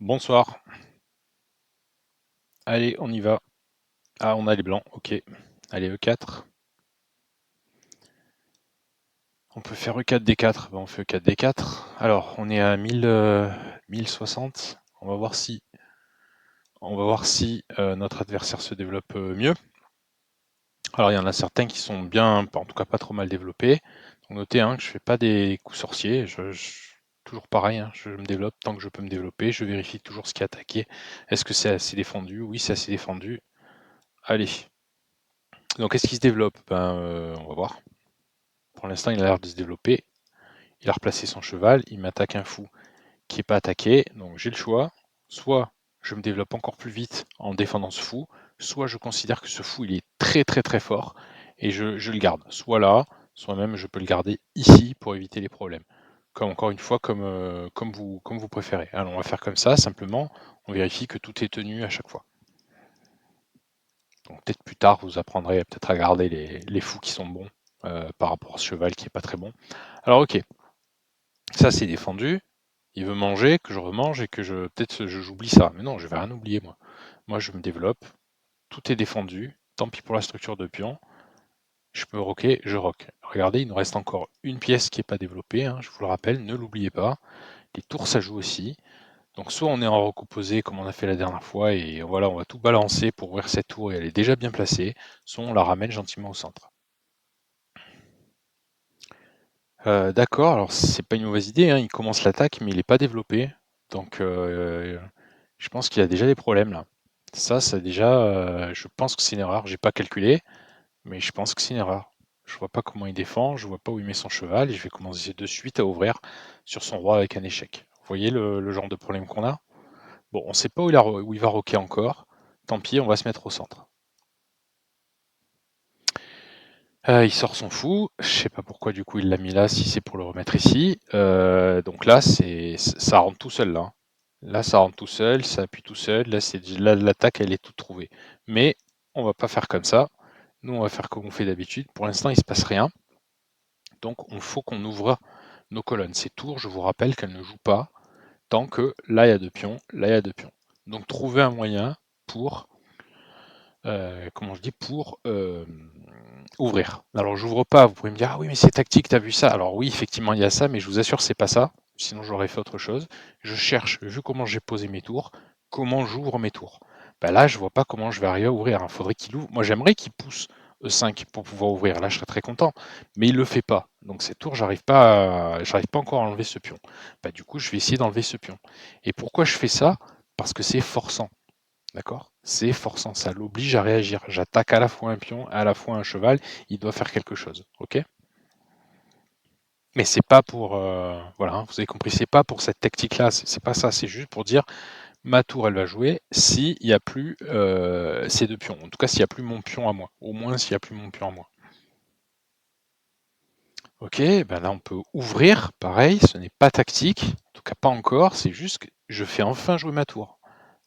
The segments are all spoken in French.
Bonsoir. Allez, on y va. Ah, on a les blancs, ok. Allez, E4. On peut faire E4, D4. Ben, on fait E4, D4. Alors, on est à 1060. On va voir si notre adversaire se développe mieux. Alors, il y en a certains qui sont bien, en tout cas pas trop mal développés. Donc, notez hein, que je fais pas des coups sorciers. Toujours pareil, hein, je me développe tant que je peux me développer. Je vérifie toujours ce qui est attaqué. Est-ce que c'est assez défendu? Oui, c'est assez défendu. Allez. Donc, est-ce qu'il se développe? On va voir. Pour l'instant, il a l'air de se développer. Il a replacé son cheval. Il m'attaque un fou qui n'est pas attaqué. Donc j'ai le choix. Soit je me développe encore plus vite en défendant ce fou, soit je considère que ce fou il est très très très fort et je le garde. Soit là, soit même je peux le garder ici pour éviter les problèmes. Comme encore une fois, comme vous préférez. Alors on va faire comme ça, simplement, on vérifie que tout est tenu à chaque fois. Donc peut-être plus tard, vous apprendrez peut-être à garder les fous qui sont bons par rapport à ce cheval qui est pas très bon. Alors ok, ça c'est défendu. Il veut manger, que je remange et que peut-être j'oublie ça. Mais non, je vais rien oublier moi. Moi je me développe, tout est défendu. Tant pis pour la structure de pion. Je peux rocker, je rock. Regardez, il nous reste encore une pièce qui n'est pas développée, hein, je vous le rappelle, ne l'oubliez pas. Les tours ça joue aussi. Donc soit on est en rock opposé comme on a fait la dernière fois et voilà, on va tout balancer pour ouvrir cette tour et elle est déjà bien placée, soit on la ramène gentiment au centre. D'accord, alors c'est pas une mauvaise idée, hein, il commence l'attaque mais il n'est pas développé. Donc je pense qu'il y a déjà des problèmes là. Ça déjà, je pense que c'est une erreur. J'ai pas calculé, mais je pense que c'est une erreur. Je vois pas comment il défend, je vois pas où il met son cheval, et je vais commencer de suite à ouvrir sur son roi avec un échec. Vous voyez le genre de problème qu'on a? Bon, on sait pas où il va roquer encore. Tant pis, on va se mettre au centre. Il sort son fou. Je sais pas pourquoi du coup il l'a mis là, si c'est pour le remettre ici. Donc là, ça rentre tout seul là, hein. Là, ça rentre tout seul, ça appuie tout seul. Là, l'attaque, elle est toute trouvée. Mais on va pas faire comme ça. Nous, on va faire comme on fait d'habitude. Pour l'instant, il se passe rien. Donc, il faut qu'on ouvre nos colonnes. Ces tours, je vous rappelle qu'elles ne jouent pas tant que là, il y a deux pions, là, il y a deux pions. Donc, trouver un moyen pour, comment je dis, pour ouvrir. Alors, j'ouvre pas. Vous pouvez me dire, ah oui, mais c'est tactique, t'as vu ça? Alors oui, effectivement, il y a ça, mais je vous assure, c'est pas ça. Sinon, j'aurais fait autre chose. Je cherche, vu comment j'ai posé mes tours, comment j'ouvre mes tours. Bah là, je vois pas comment je vais arriver à ouvrir. Il faudrait qu'il ouvre. Moi, j'aimerais qu'il pousse E5 pour pouvoir ouvrir. Là, je serais très content. Mais il le fait pas. Donc, ces tours, j'arrive pas encore à enlever ce pion. Bah, du coup, je vais essayer d'enlever ce pion. Et pourquoi je fais ça? Parce que c'est forçant. D'accord? C'est forçant, ça l'oblige à réagir. J'attaque à la fois un pion, à la fois un cheval, il doit faire quelque chose, ok? Mais c'est pas pour, voilà, hein, vous avez compris, c'est pas pour cette tactique-là, c'est pas ça, c'est juste pour dire ma tour, elle va jouer s'il n'y a plus ces deux pions. En tout cas, s'il n'y a plus mon pion à moi. Au moins, s'il n'y a plus mon pion à moi. Ok, ben là, on peut ouvrir, pareil, ce n'est pas tactique, en tout cas pas encore, c'est juste que je fais enfin jouer ma tour.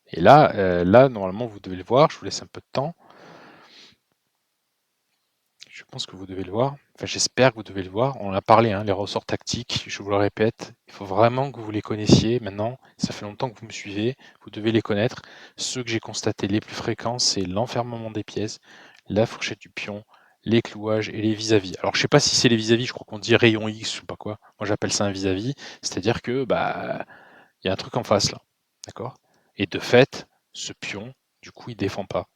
Et là, normalement, vous devez le voir, je vous laisse un peu de temps. Je pense que vous devez le voir. Enfin, j'espère que vous devez le voir. On en a parlé, hein, les ressorts tactiques, je vous le répète. Il faut vraiment que vous les connaissiez maintenant. Ça fait longtemps que vous me suivez. Vous devez les connaître. Ceux que j'ai constatés les plus fréquents, c'est l'enfermement des pièces, la fourchette du pion, les clouages et les vis-à-vis. Alors, je sais pas si c'est les vis-à-vis, je crois qu'on dit rayon X, je sais pas quoi. Moi, j'appelle ça un vis-à-vis. C'est-à-dire que, bah, il y a un truc en face là. D'accord? Et de fait, ce pion, du coup, il défend pas.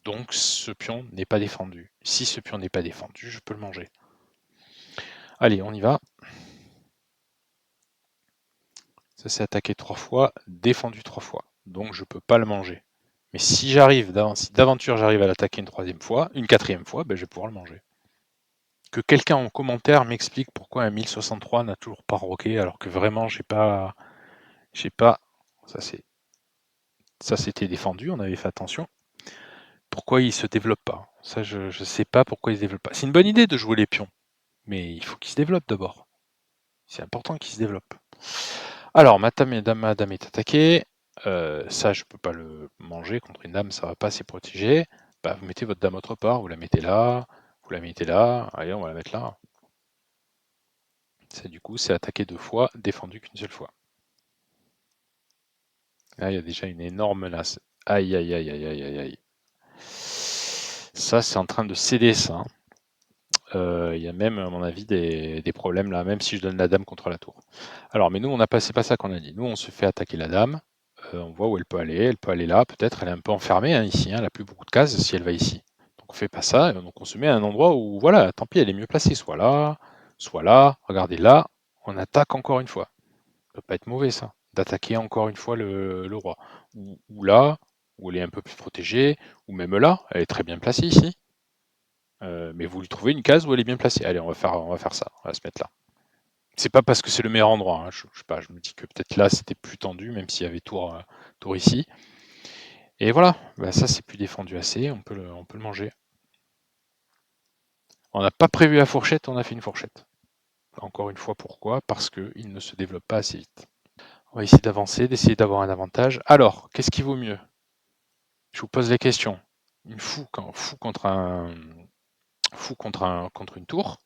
Donc ce pion n'est pas défendu. Si ce pion n'est pas défendu, je peux le manger. Allez, on y va. Ça s'est attaqué 3 fois, défendu 3 fois. Donc je ne peux pas le manger. Mais si si d'aventure j'arrive à l'attaquer une troisième fois, une quatrième fois, ben, je vais pouvoir le manger. Que quelqu'un en commentaire m'explique pourquoi un 1063 n'a toujours pas roqué alors que vraiment j'ai pas, ça c'était défendu, on avait fait attention. Pourquoi il se développe pas? Ça je sais pas pourquoi il se développe pas. C'est une bonne idée de jouer les pions, mais il faut qu'il se développe d'abord. C'est important qu'il se développe. Alors, ma dame est attaquée. Ça, je peux pas le manger. Contre une dame, ça va pas, c'est protégé. Bah, vous mettez votre dame autre part, vous la mettez là, vous la mettez là. Allez, on va la mettre là. Ça, du coup, c'est attaqué deux fois, défendu qu'une seule fois. Là, il y a déjà une énorme menace. Aïe, aïe, aïe, aïe, aïe, aïe, aïe. Ça, c'est en train de céder, ça, hein. Il y a même, à mon avis, des problèmes là, même si je donne la dame contre la tour. Alors, mais nous, on a pas c'est pas ça qu'on a dit. Nous, on se fait attaquer la dame, on voit où elle peut aller là, peut-être, elle est un peu enfermée, hein, ici, hein, elle a plus beaucoup de cases si elle va ici. Donc on fait pas ça, et donc on se met à un endroit où, voilà, tant pis, elle est mieux placée, soit là, regardez là, on attaque encore une fois. Ça peut pas être mauvais ça, d'attaquer encore une fois le roi. Ou là, où elle est un peu plus protégée, ou même là, elle est très bien placée ici. Mais vous lui trouvez une case où elle est bien placée. Allez, on va faire ça, on va se mettre là. C'est pas parce que c'est le meilleur endroit, hein. Je sais pas, je me dis que peut-être là c'était plus tendu, même s'il y avait tour ici. Et voilà, bah ça c'est plus défendu assez, on peut le manger. On n'a pas prévu la fourchette, on a fait une fourchette. Encore une fois, pourquoi? Parce qu'il ne se développe pas assez vite. On va essayer d'avancer, d'essayer d'avoir un avantage. Alors, qu'est-ce qui vaut mieux? Je vous pose la question. Une fou contre une tour?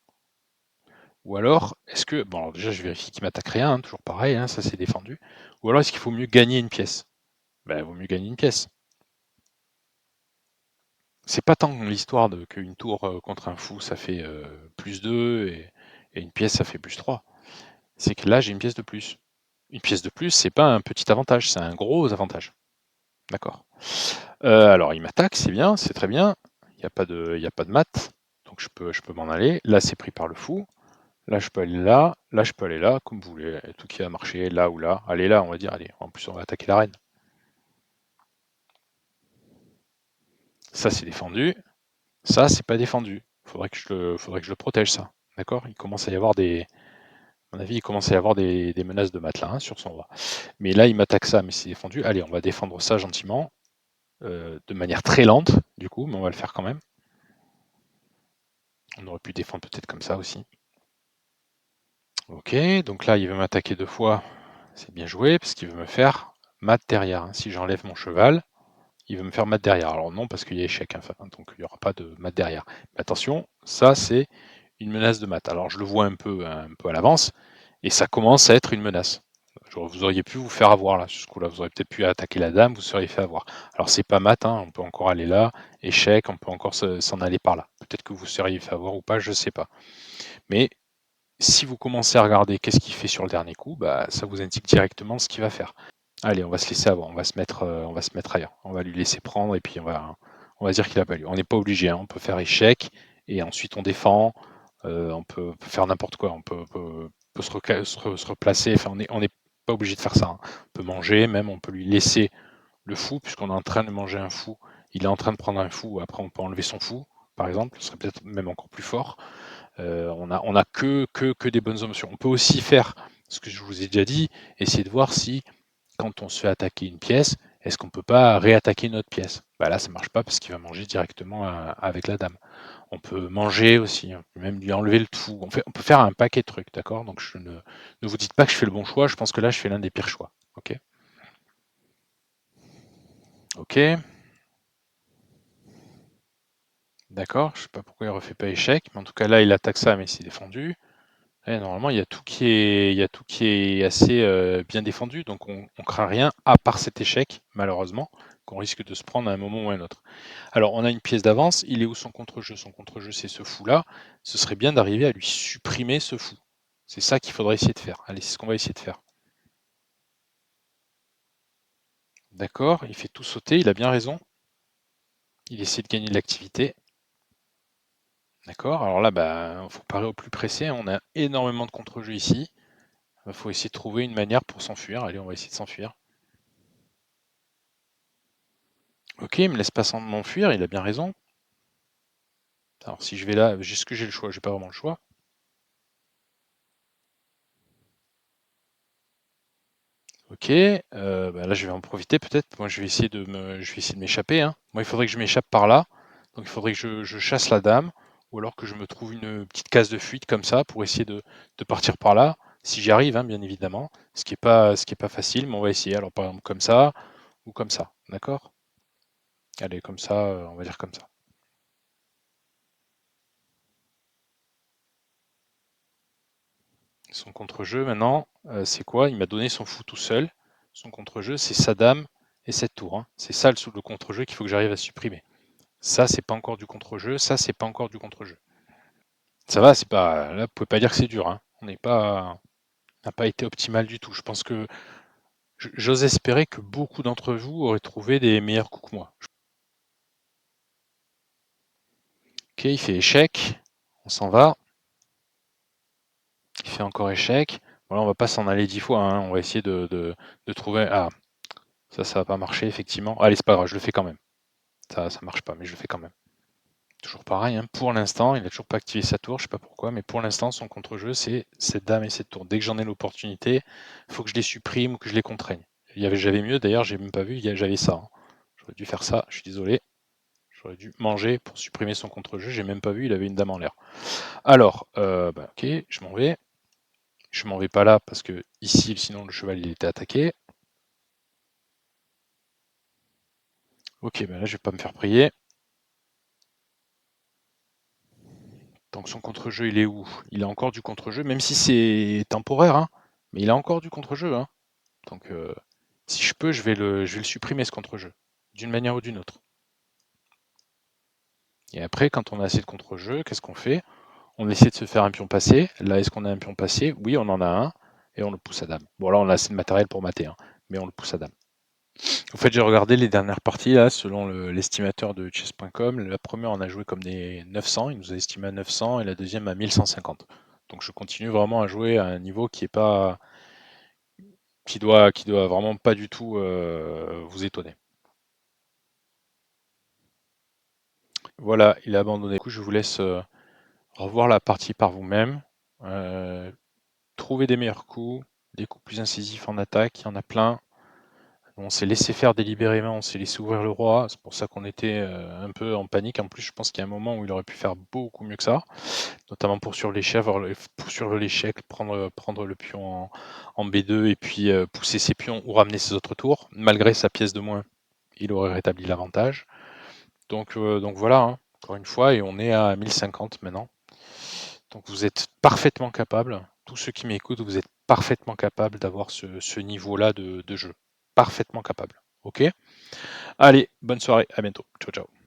Ou alors, est-ce que, bon, alors déjà je vérifie qu'il m'attaque rien, hein, toujours pareil, hein, ça c'est défendu. Ou alors est-ce qu'il faut mieux gagner une pièce? Ben, il vaut mieux gagner une pièce. C'est pas tant l'histoire de qu'une tour contre un fou ça fait plus 2 et une pièce ça fait plus 3. C'est que là j'ai une pièce de plus. Une pièce de plus, c'est pas un petit avantage, c'est un gros avantage. D'accord. Alors il m'attaque, c'est bien, c'est très bien. Il y a pas de mat, donc je peux m'en aller. Là c'est pris par le fou. Là, je peux aller là je peux aller là, comme vous voulez. Tout qui a marché là ou là. Allez là, on va dire, allez. En plus, on va attaquer la reine. Ça, c'est défendu. Ça, c'est pas défendu. Faudrait que je le protège, ça. D'accord? Il commence à y avoir à mon avis, il commence à y avoir des menaces de matelas, hein, sur son roi. Mais là, il m'attaque ça, mais c'est défendu. Allez, on va défendre ça gentiment. De manière très lente, du coup, mais on va le faire quand même. On aurait pu défendre peut-être comme ça aussi. Ok, donc là, il veut m'attaquer 2 fois. C'est bien joué, parce qu'il veut me faire mat derrière, hein. Si j'enlève mon cheval, il veut me faire mat derrière. Alors non, parce qu'il y a échec, hein, donc il n'y aura pas de mat derrière. Mais attention, ça c'est une menace de mat. Alors je le vois un peu à l'avance, et ça commence à être une menace. Vous auriez pu vous faire avoir là, sur ce coup-là. Vous auriez peut-être pu attaquer la dame, vous seriez fait avoir. Alors c'est pas mat, hein, on peut encore aller là, échec, on peut encore s'en aller par là. Peut-être que vous seriez fait avoir ou pas, je sais pas. Mais si vous commencez à regarder qu'est-ce qu'il fait sur le dernier coup, bah, ça vous indique directement ce qu'il va faire. Allez, on va se laisser avoir, on va se mettre ailleurs. On va lui laisser prendre et puis on va dire qu'il a pas lieu. On n'est pas obligé, hein, on peut faire échec et ensuite on défend. On peut faire n'importe quoi. Peut se replacer. Enfin, on n'est pas obligé de faire ça, hein. On peut manger, même on peut lui laisser le fou puisqu'on est en train de manger un fou. Il est en train de prendre un fou. Après, on peut enlever son fou, par exemple. Ce serait peut-être même encore plus fort. On a que des bonnes options. On peut aussi faire ce que je vous ai déjà dit, essayer de voir si quand on se fait attaquer une pièce, est-ce qu'on peut pas réattaquer une autre pièce? Bah là, ça marche pas parce qu'il va manger directement avec la dame. On peut manger aussi, on peut même lui enlever le tout. On peut faire un paquet de trucs, d'accord? Donc ne vous dites pas que je fais le bon choix, je pense que là, je fais l'un des pires choix. Ok? Ok, d'accord, je sais pas pourquoi il refait pas échec, mais en tout cas là, il attaque ça, mais c'est défendu. Ouais, normalement, il y a tout qui est assez bien défendu, donc on craint rien, à part cet échec, malheureusement, qu'on risque de se prendre à un moment ou à un autre. Alors, on a une pièce d'avance, il est où son contre-jeu? Son contre-jeu, c'est ce fou-là. Ce serait bien d'arriver à lui supprimer ce fou. C'est ça qu'il faudrait essayer de faire. Allez, c'est ce qu'on va essayer de faire. D'accord, il fait tout sauter, il a bien raison. Il essaie de gagner de l'activité. D'accord, alors là, bah, faut parer au plus pressé, on a énormément de contre-jeux ici. Il faut essayer de trouver une manière pour s'enfuir. Allez, on va essayer de s'enfuir. Ok, il me laisse pas m'enfuir, il a bien raison. Alors si je vais là, est-ce que j'ai le choix? J'ai pas vraiment le choix. Ok, bah là je vais en profiter peut-être. Moi je vais essayer de m'échapper, hein. Moi il faudrait que je m'échappe par là. Donc il faudrait que je chasse la dame, ou alors que je me trouve une petite case de fuite comme ça pour essayer de partir par là. Si j'y arrive, hein, bien évidemment. Ce qui est pas facile, mais on va essayer. Alors par exemple comme ça, ou comme ça, d'accord? Allez, comme ça, on va dire comme ça. Son contre-jeu maintenant, c'est quoi? Il m'a donné son fou tout seul. son contre-jeu, c'est sa dame et cette tour, hein. C'est ça le contre-jeu qu'il faut que j'arrive à supprimer. Ça, c'est pas encore du contre-jeu, ça, c'est pas encore du contre-jeu. Ça va, c'est pas. Là, vous pouvez pas dire que c'est dur, hein. On n'a pas été optimal du tout. Je pense que j'ose espérer que beaucoup d'entre vous auraient trouvé des meilleurs coups que moi. Ok, il fait échec, on s'en va. Il fait encore échec. Voilà, on va pas s'en aller 10 fois, hein. On va essayer de trouver. Ah, ça va pas marcher, effectivement. Allez, c'est pas grave, je le fais quand même. Ça marche pas, mais je le fais quand même. Toujours pareil, hein. Pour l'instant, il a toujours pas activé sa tour, je sais pas pourquoi, mais pour l'instant, son contre-jeu, c'est cette dame et cette tour. Dès que j'en ai l'opportunité, il faut que je les supprime ou que je les contraigne. J'avais mieux, d'ailleurs, j'ai même pas vu, j'avais ça, hein. J'aurais dû faire ça, je suis désolé. J'aurais dû manger pour supprimer son contre-jeu, j'ai même pas vu, il avait une dame en l'air. Alors, ok, je m'en vais. Je m'en vais pas là parce que ici, sinon le cheval il était attaqué. Ok, ben là je vais pas me faire prier. Donc son contre-jeu il est où? Il a encore du contre-jeu, même si c'est temporaire, hein, mais il a encore du contre-jeu, hein. Donc si je peux, je vais le supprimer ce contre-jeu, d'une manière ou d'une autre. Et après, quand on a assez de contre-jeu, qu'est-ce qu'on fait? On essaie de se faire un pion passé. Là, est-ce qu'on a un pion passé? Oui, on en a un, et on le pousse à dame. Bon, là, on a assez de matériel pour mater, hein, mais on le pousse à dame. En fait, j'ai regardé les dernières parties, là, selon l'estimateur de chess.com. La première, on a joué comme des 900, il nous a estimé à 900, et la deuxième à 1150. Donc je continue vraiment à jouer à un niveau qui est pas, qui doit vraiment pas du tout vous étonner. Voilà, il a abandonné. Du coup, je vous laisse revoir la partie par vous-même. Trouver des meilleurs coups, des coups plus incisifs en attaque, il y en a plein. On s'est laissé faire délibérément, on s'est laissé ouvrir le roi, c'est pour ça qu'on était un peu en panique. En plus, je pense qu'il y a un moment où il aurait pu faire beaucoup mieux que ça, notamment poursuivre l'échec, prendre le pion en B2 et puis pousser ses pions ou ramener ses autres tours. Malgré sa pièce de moins, il aurait rétabli l'avantage. Donc voilà, hein, encore une fois, et on est à 1050 maintenant. Donc vous êtes parfaitement capable, tous ceux qui m'écoutent, vous êtes parfaitement capable d'avoir ce niveau-là de jeu. Parfaitement capable. Ok? Allez, bonne soirée, à bientôt. Ciao, ciao.